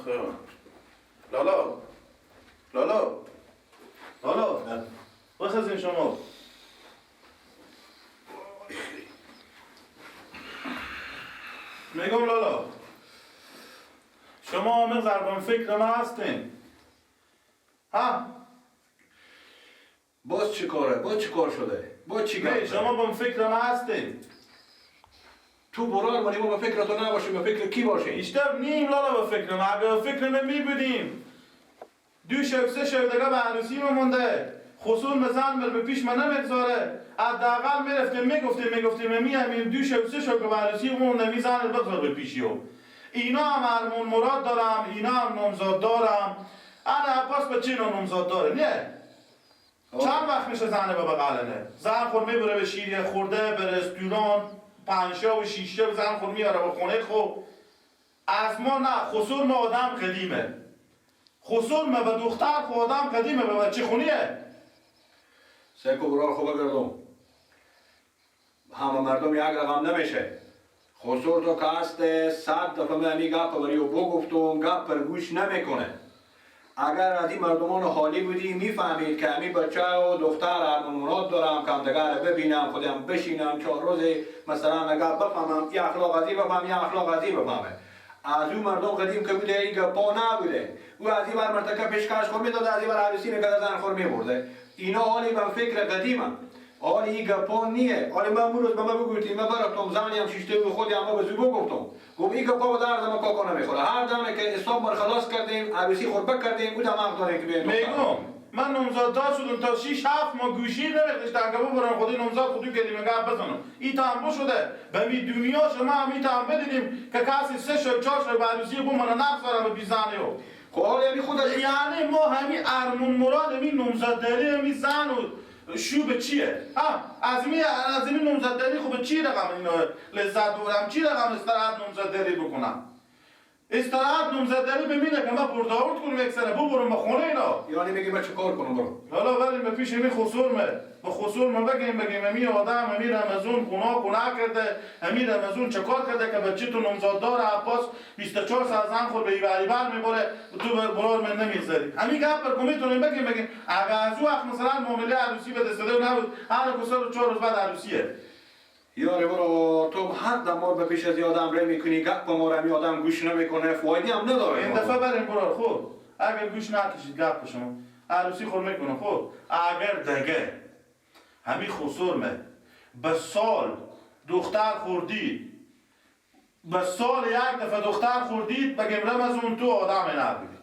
خیلی لالا لالا لالا بخزین شما میگم لالا شما عامل ضربان فکر ما هستین ها؟ باز چی کاره؟ باز چی کار شده؟ باز چی گفته؟ شما با فکر ما هستین تو برار منی ما به فکر تو نباشیم، به فکر کی باشیم؟ اشتر نیم لالا با فکر ما، اگه با فکر ما می بودیم 2 شب 3 شب دیگه به عروسی ما مونده خصوص مزن به پیش من نمیگذاره حداقل میگفتیم همین 2 شب 3 شب به عروسی ما مونده میزن بگذار به پیشیو اینا هم هرمون مراد دارم اینا هم نامزاد دارم انا عباس به چی نامزاد داره نه چند وقت میشه زنه به بغلنه زن خود میبره به شیریه خورده به رستوران 5 و 6 زن خود میاره به خونه خود از ما نه خصوص ما آدم قدیمه خصوص ما به دختر خود آدم قدیمه به بچه خونیه سیکو برار خوبه گردم همه مردم یک رقم نمیشه خصوص تو که هست 100 دفعه من همی گپ بری و بگفتم گپ پر گوش نمیکنه اگر از این مردمان حالی بودی میفهمید که همی بچه و دختر هرمون مراد دارم که هم دگر ببینم خودم بشینم 4 روز مثلا اگر بفهمم یه اخلاق ازی بفهم یه اخلاق ازی بفهمه از اون مردم قدیم که بوده این گپا نبوده او از این بر مرتکب پیشکش خور میداده از این بر عروسی نگه زن خور میبرده اینا حالی به فکر قدیمه حالی این گپا نیه حالی من اون روز به من بگویتی من برفتم زنی هم شیشته به خودی هم به زیبا گفتم گفت این گپا به درد ما کاکا نمیخوره هر دمه که حساب بر خلاص کردیم عروسی خور کردیم او دماغ داره که بیایم میگم من نامزاددار شدم تا 6 7 ما گوشی نمیخشتم که ببرم خودی نامزاد خودی کلمه گپ بزنم این تنبو شده به می دنیا شما هم این تنبو بدیدیم که کسی 3 شب 4 شب عروسی بو من نفسارم به بیزانیو خب حالی همی خود یعنی ما همین ارمون مراد همین نامزادداری همین زن و شوب چیه؟ ها از این نامزادداری خوب چی رقم اینو لذت ببرم چی رقم استراحت نامزادداری بکنم استراحت نامزادداری ببینه که ما برداورد کنم یک سره ببرم به خونه اینا یعنی میگی من چه کار کنم برو حالا بریم به پیش همین خسرمه به خسرمه بگیم همین آدم همین رمزون گناه کرده همین رمزون چه کار کرده که بچه تو نامزاددار عباس 24 ساعت زن خور به ایواری بر میبره تو برار من نمیگذاری همین گپ پر کمیتونیم بگیم اگر از او وقت مثلا معامله عروسی به دست داده نبود هر کسر 4 روز بعد عروسیه یاری برو تو هر دمار به پیش از آدم ری میکنی گپ ما رو آدم گوش نمیکنه فایده هم نداره این دفعه بریم برو خب اگر گوش نکشید گپ شما عروسی خور میکنه خب اگر دیگه همین خسرمه به سال دختر خوردید به سال 1 دفعه دختر خوردید بگیم رمزون تو آدم نبودی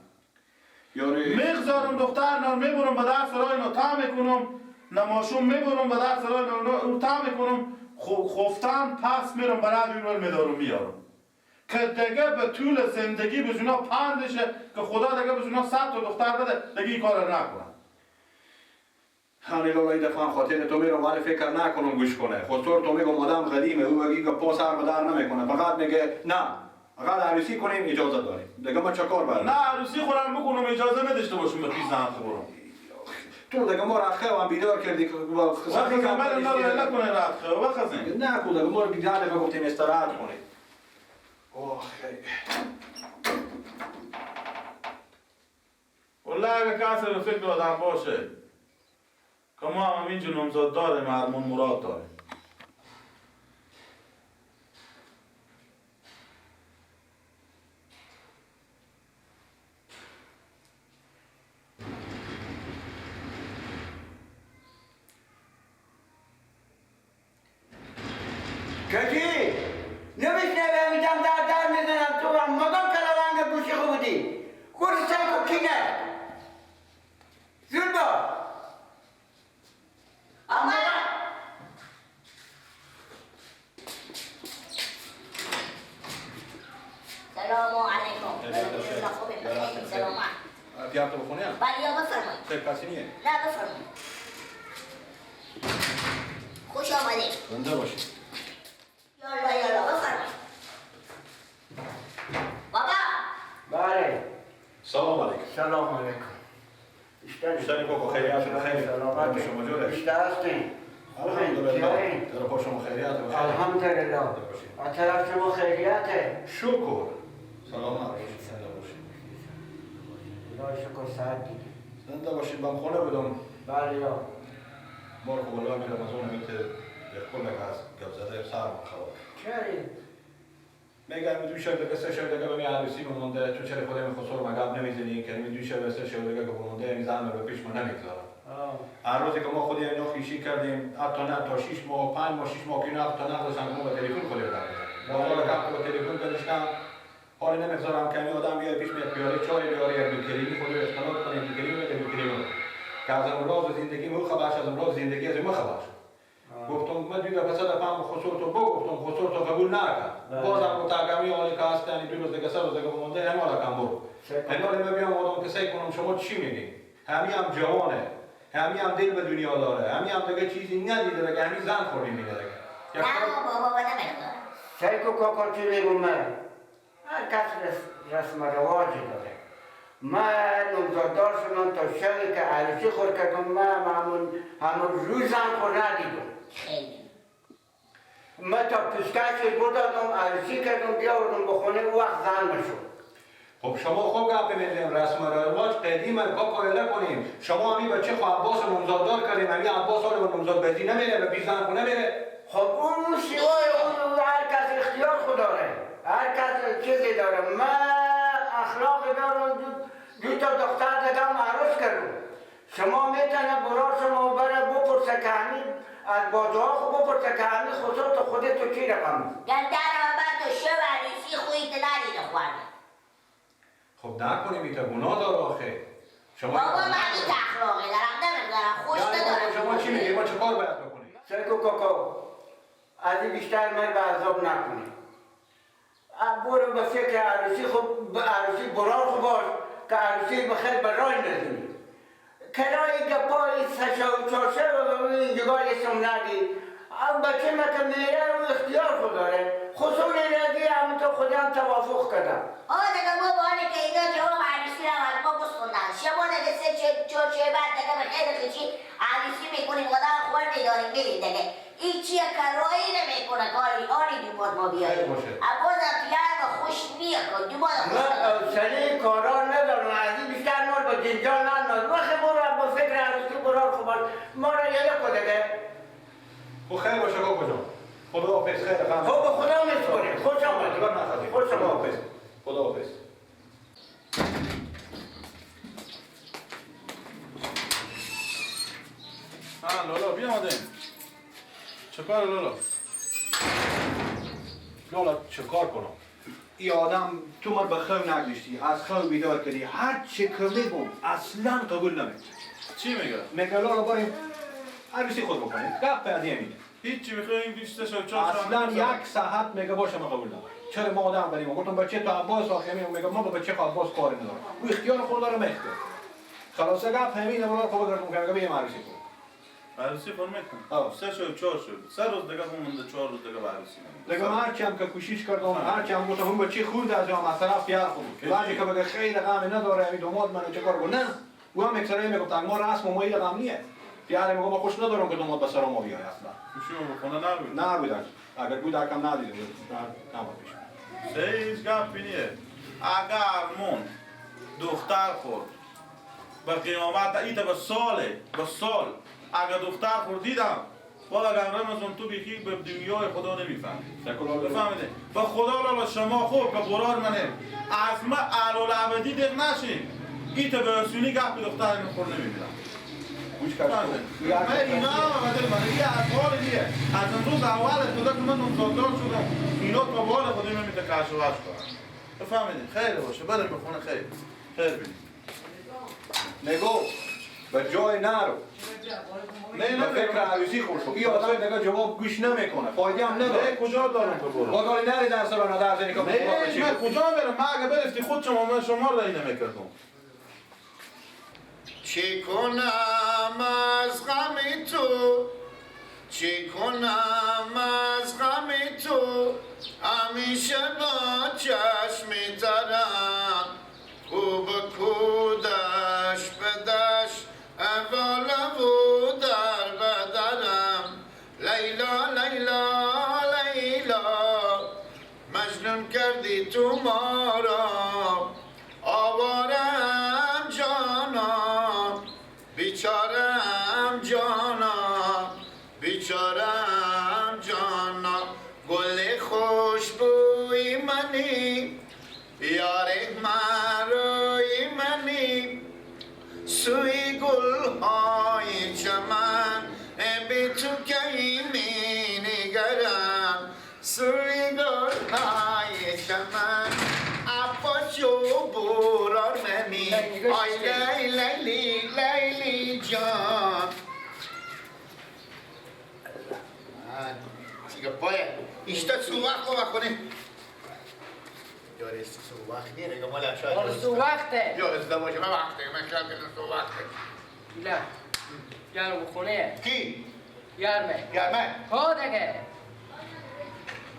یاری میگذارم دختر نار میبرم به در سرای نو تا میکنم نماشون میبرم به در سرای نو تا میکنم خفتن پس میرم برای دیگر میدارم میارم که دیگه به طول زندگی به جونا پندشه که خدا دیگه به جونا 100 تا دختر بده دیگه این کار نکنم هانی لالای دفعه خاطر تو میرم ولی فکر نکنم گوش کنه خودتور تو میگم آدم قدیمه او بگی که پاس هر بدر نمیکنه فقط میگه نه فقط عروسی کنیم اجازه داریم دیگه ما چه کار برم نه عروسی خورم بکنم اجازه نداشته باشم به پیش زن خورم تو دیگه ما رخه و هم بیدار کردی که وقتی که من نکنه رخه و بخزین نه کو دیگه ما رو بیدار گفتیم استراحت کنیم اوه خیلی والله اگه کسی به فکر آدم باشه که ما هم اینجا نامزاد داریم هرمون مراد داریم کسی نمیشنوه میدم در میزنم تو هم مدام کلارنگ گوشی خوبودی گوش سنگو کینه زود با آقا سلام علیکم خوبه سلام پیار تو بخونه هم؟ بله یا بفرمایید خیلی کسی نیه؟ نه بفرمایید خوش آمدید زنده باشید یالا بفرمایید بابا بله سلام علیکم سلام علیکم بیشتری کوکو خیریت خیلی سلامت شما جوره بیشتر هستین الحمدلله در پا شما خیریت و الحمدلله از طرف شما خیریته شکر سلام علیکم زنده باشید خدا شکر ساعت دیدی. زنده باشین بام خونه بدم. بله یا. مار خب والله میرم از اون میت کل هست گپ زده سر خبر. چری؟ میگم دو شب دیگه سه شب دیگه به عروسی مونده تو چرا خودم خسور مگاب نمیزنی که دو شب سه شب دیگه که مونده میزنم به پیش من نمیگذارم. هر روزی که ما خودی اینو خیشی کردیم حتی نه تا 6 ماه 5 ماه 6 ماه که نه تا نه تا ما به تلفن خودی دارم. ما حالا کار با تلفن گذاشتم حالا نمیگذارم که این آدم بیاد پیش میاد بیاره چای بیاره یک کلیمی خودی استفاده کنه یک کلیمی یک کلیمی. که از امروز زندگی مو خبرش از امروز زندگی از ما خبرش. گفتم من دیگه پس دفعه خسور تو گفتم خسور تو قبول نکرد. بازم متعاقمی حالی که هستن دو روز دیگه سه روز دیگه مونده همه حالا کم برو. حالا میگم آدم که سعی کنم شما چی میگی؟ همین هم جوانه. همین هم دل به دنیا داره. همین هم دیگه چیزی ندیده دیگه همین زن خوردی میگه دیگه. نه بابا نمیدونم. سعی کو کاکا چی میگم من؟ هر کس رسم رواجی داره. من نمزاددار شدم تا شبی که عروسی خور کردم من همون روزم خور ندیدم. خیلی. من تا پیشکش بودم عروسی کردم بیاوردم بخونه او وقت زن میشد. خب شما خوب گپ می‌زنید رسم رواج قدیم کاکایله کنیم. شما همین بچه خو عباس نمزاددار کردیم همین عباس حالا به نمزاد بدی نمیره به بیزن خونه میره. خب اون سوای اون هر کس اختیار خود داره. هر کس چیزی داره. من اخلاق دارم دو تا دختر دیگه عروس کردم. شما میتونه برای شما بره بپرسه که همین از بازوها خود بپرسه که همین خصوص تو خودت تو چی رقم؟ گندر آمد و شب عروسی خویت ندیده خورده. خب نکنیم ایتا گناه داره آخه. شما بابا من این اخلاقی دارم نمیدارم خوش ندارم. شما چی میگی؟ ما چه کار باید بکنیم؟ سرکو کاکا از این بیشتر من به عذاب نکنی. برو به فکر عروسی خب عروسی برار خب باش که عروسی بخیر به رای نزنی. کرای گپای سشا و چارشه و اینجگاه اسم نگی. بچه ما که میره و اختیار خود داره. خصوصی رازی همون تو خودی هم توافق کردم. دیگه ما باید که اینا جواب عروسی رو از ما بسخوندن. شما دیگه سه چارچه بعد دیگه به خیلی خیچی عروسی میکنیم آدم خوردی داریم میریم دیگه. این چیه کرایی نمیکنه کاری آری دوبار ما بیاییم. بازم پیار و خوش میاد کن دوبار خوش من سری کاران ندارم از این بیشتر نور با جنجال ننداز. وقتی برو با فکر عروسی برار خب ما را یاده کدگه. خب خیلی باشه کاکا جان. خدا حافظ خیلی خیلی. خب خدا میسپره. خوش آمدی. خوش خدا آمدی. حافظ. خدا حافظ. لالا بیا آمدیم. چه کار لالا؟ لالا چه کار کنم؟ این آدم تو من به خو نگذاشتی از خو بیدار کردی هر چه که میگم اصلا قبول نمیکنه. چی میگه؟ میگه لالا بریم عروسی خود بکنیم گپ بعدی میگه هیچی میخوایم دوست شو چهار اصلا یک ساعت میگه باشه من قبول ندارم چرا ما آدم بریم گفتم بچه تو عباس آخه میگه ما با بچه عباس کاری ندارم او اختیار خود داره اختیار خلاص گپ همینه برای خود گردم که میگه بریم عروسی کن عروسی کن میکن آه. سه شد چهار شد سه روز دیگه مونده 4 روز دیگه عروسی دیگه من هرچی هم که کوشش کردم هرچی هم گفتم اون بچه خورد از جام از طرف پیار خود بعدی که بگه خیلی غمی نداره این دوماد منو چه کار کنه او هم اکثرا میگفت ما رسم ما این غم نیه پیار میگه ما خوش ندارم که دوماد به سر ما بیاد اصلا خوشی بکنه نبود نبودن اگر بود کم ندیده بود نبود پیش سه هیچ گپ نیه اگر من دختر خورد به قیامت ایتا به سال اگر دختر خورد دیدم والا اگر رمزون تو بیخی به دنیای خدا نمیفهمی بفهمیده به خدا لالا شما خوب به قرار منه از ما علالعبدی دق نشین ایتا به رسونی گپ به دختر خورد نمیبینم من اینا هم بدل من این احوال دیگه از امروز اول خدا که من نمزاددار شدم اینا تا بال خدا میمیده کش و وش کنم بفهمیدین خیلی باشه بریم بخونه خیر بینیم نگو به جای نرو نه به فکر عروسی خوش شد این آدم دیگه جواب گوش نمیکنه فایده هم نداره کجا دارم تو برو با داری نری در سالانه در زنی که نه من کجا برم من اگه برفتی خود شما رو رایی نمیکردم چه کنم از غم تو چه کنم از غم تو همیشه با چشم ترم خوب کودش بدش اول و در بدرم لیلا لیلا لیلا مجنون کردی تو ما را آوارم بیچارم جانا گل خوشبوی منی یار مروی منی سوی گل های چمن بی تو کی می نگرم سوی گل های چمن اپاچو بورار منی آی لیلی لیلی جان Siga poi, isto su acqua con il. Io adesso su acqua, che mo la c'ho. حالا سو وقته Io adesso devo chiamare acqua, ma che anche non su acqua. نه یارم خونه Chi? یارمه Ya me. ها دیگه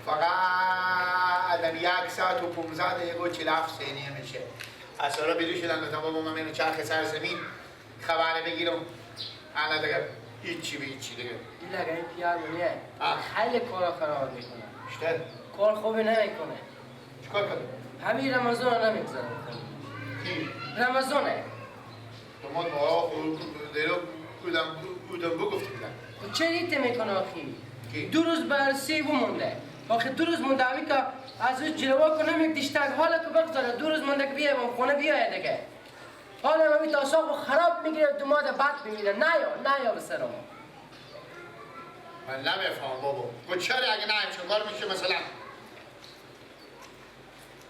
فقط در یک ساعت و 15 دقیقه 47 ثانیه میشه. از حالا بیرون شدن تا بابا من چرخ سر زمین خبر بگیرم. انا دیگه هیچی به هیچی دیگه. دیگه این پیار منیه خیلی کارا خراب میکنه اشتر کار خوبی نمیکنه چیکار کنم؟ همین رمضان رو نمیگذاره کی؟ رمضانه تو ما خود دیرو بودم بگفتیم. و چه ریته میکنه آخی؟ کی؟ 2 روز بررسی بمونده آخه 2 روز مونده همی که از اون جلوه کنم یک دیشتگ حالا که بگذاره 2 روز مونده که بیایم خونه بیایه دیگه حالا همی تاساق خراب میگیره دوماده بد بمیره نه یا به سرم من نمیفهم بابا. خود چرا اگه نه چه کار میشه مثلا؟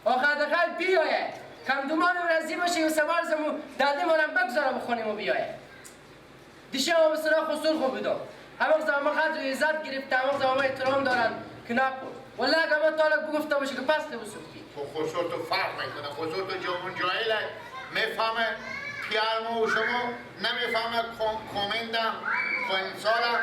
آخه حداقل بیایه کم دومان رزی باشه و سوار زمو داده مانم بگذارم بخونیم و بیایه دیشه ما به سراغ خسول خوب بدم همه زمان قدر و عزت گرفته همه زمان احترام دارن که نکن والله اگه من طالق بگفته باشه که پس نبسوکی خسور تو فرق میکنه. خسور تو جامون جایله میفهمه پیارمو و شما نمیفهمه کومندم کنسالم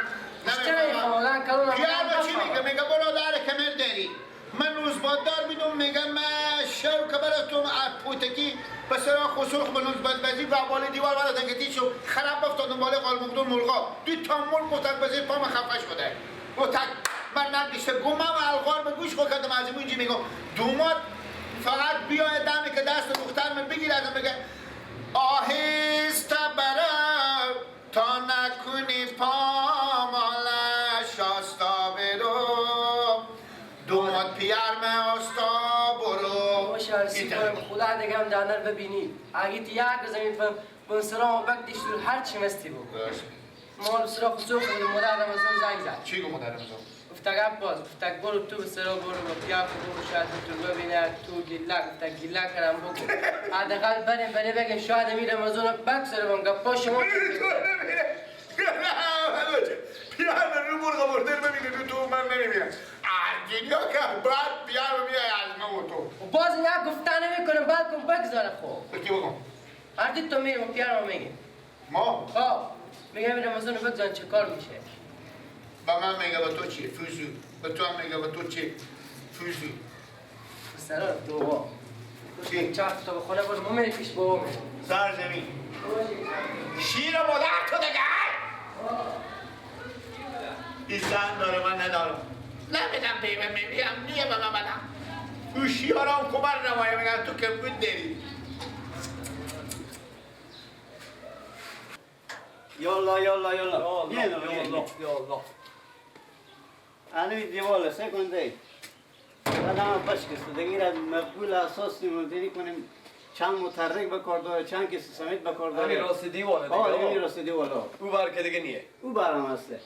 نمیفهمه پیارمو چی میگه؟ میگه برادر کمر داری من روزباددار بیدم میگه من شو که براتون پوتکی بسرا خسور خب نوزباد بزی و بالا دیوار برای دنگتی شو خراب افتادم بالا قالمقدون ملغا دو تا مل متک بزی پا من خفه شده متک من نمیشه گمم الغار به گوش کردم از اینجا میگم دومات فقط بیای دمی که دست دختر من بگیر ازم بگه آهسته برو تا نکنی پامالش آستا برو دومات پیرم آستا برو باشه ارسی کنم خدا دیگه هم دانر ببینی اگه تی یک زمین فهم بنسرا و بکتیش دور هر چی مستی بگو مال بسرا خسور خود مادر رمضان زنگ زد چی گو مادر رمضان؟ گفتگ عباس گفتگ برو تو بسرا برو با پیاف برو شاید تو ببینه تو گیلا گفتگ گیلا کردم بگو حداقل بریم بگیم شاید امیر رمضان رو بکسره بام گپا شما پیرم رو مرغ مردر ببینه تو من نمیبینم ارجینیا که بعد پیرم بیای از من و تو و باز یک گفته نمیکنم بلکن بگذاره خوب تو کی بگم؟ هردی تو میرم و پیارم میگه ما؟ میگه امیر رمضان رو بگذارن چه کار میشه با من میگه با تو چی؟ فوزو با تو هم میگه با تو چی؟ فوزو بسرا تو با چی؟ چهار تا به خونه برو ممیری پیش با سر زمین شیر مادر تو دیگه این زن داره من ندارم نمیدم بیمه میبیم نیه به من بدم تو شیارم کمر نمایه میگن تو که بود داری Yolla. יאללה. אני دیواله سکنده. آدم باش کسی دیگر مقبول اساس نمیدونی کنیم چند متحرک بکار داره چند کسی سمیت بکار داره. همین راست دیوانه دیگه. همین راست دیواله. او بر که دیگه نیه. او برام هسته.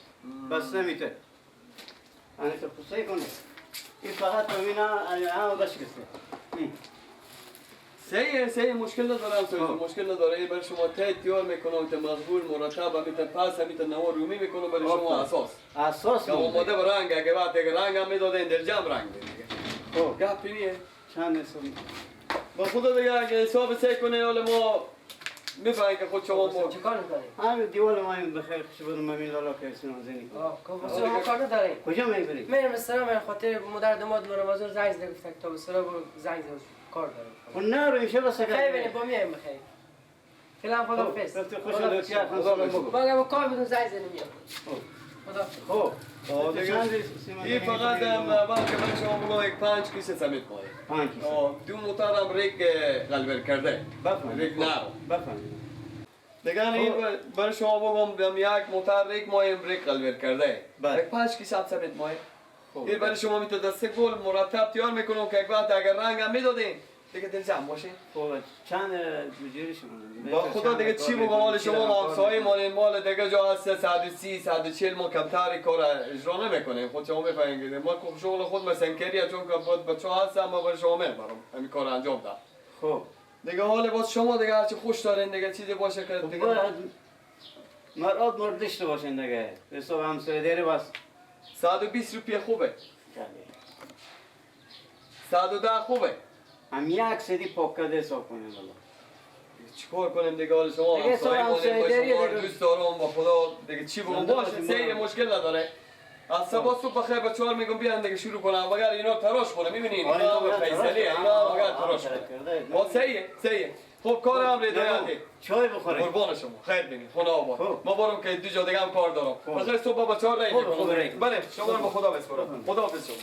بس نمیته. آنی تو خصوصی کنه. این فقط ببینا همه باش کسی. سه مشکل ندارم سوی مشکل نداره این برای شما تیار میکنم که مقبول مرتب همیت پس همیت نوار رومی میکنم برای شما اساس اساس که آماده به رنگ اگه وقت اگه رنگ هم میداده این درجم رنگ دیگه خب گپی نیه چند نسومی با خدا دیگه اگه حساب سه کنه حالا ما میفهمیم که خود شما چه کار میکنی؟ همین دیواله ما این بخیر خوش بدون ممین لالا که سنان زنی بسرا ما کار نداریم کجا میبری؟ میرم بسرا من خاطر مادر داماد رمضان زنگ زده گفتن تا بسرا برو زنگ زده کار دارم خب نه رو میشه بس خیلی بینیم با میایم بخیر فعلا خدا فیس رفتی خوش لطفیت خدا بگو باید با کار بدون زنگ زده میام خدا خب این فقط بعد که من شما بگم یک 5 کیسه سمیت مایه 5 کیسه دو موترم ریک غلبر کرده بفهم ریک نرو بفهم دیگه این برای شما بگم یک متحرک مایم بریک قلبر کرده بله. یک 5 کیسه ثابت مایم خوب. این برای شما میتونه دسته گل مرتب تیار میکنم که یک وقت اگر رنگ هم میدادین دیگه دل جمع باشه خوب چند جوری شما با خدا دیگه چی بگم حال شما همسایه مال مال دیگه جا هست 130 140 ما کمتر کار اجرا نمیکنیم خود شما میفهمید ما شغل خود مثلا کریه چون که خود بچه هستم ما برای شما میبرم همین کار انجام داد خوب دیگه حال باز شما دیگه هرچی خوش دارین دیگه چیزی باشه که دیگه مراد داشته باشین دیگه حساب همسایه داره بس 120 روپیه خوبه 110 خوبه هم یک سدی پاکده حساب کنیم والا چیکار کنیم دیگه حال شما دیگه همسایه همسایه مانیم با داری شما دیگه. دوست دارم با خدا دیگه چی بگم زنده باشه باشیم سه برام. مشکل نداره از صبح صبح بخیر بچه ها میگم بیان دیگه شروع کنم مگر اینا تراش کنه میبینین آره، اینا اینا به تراش فیصلی کنه. اینا مگر آه، تراش آه، کنه کرده. با سیه خب کار هم ریدایتی چای بخوریم قربان شما خیر بینید خدا آباد خوب. ما برم که دو جا دیگه هم کار دارم خوب. بخیر صبح بچه ها رای خوب، میکنم خوب، رای. بله شما رو به خدا بسپارم خدا حافظ شما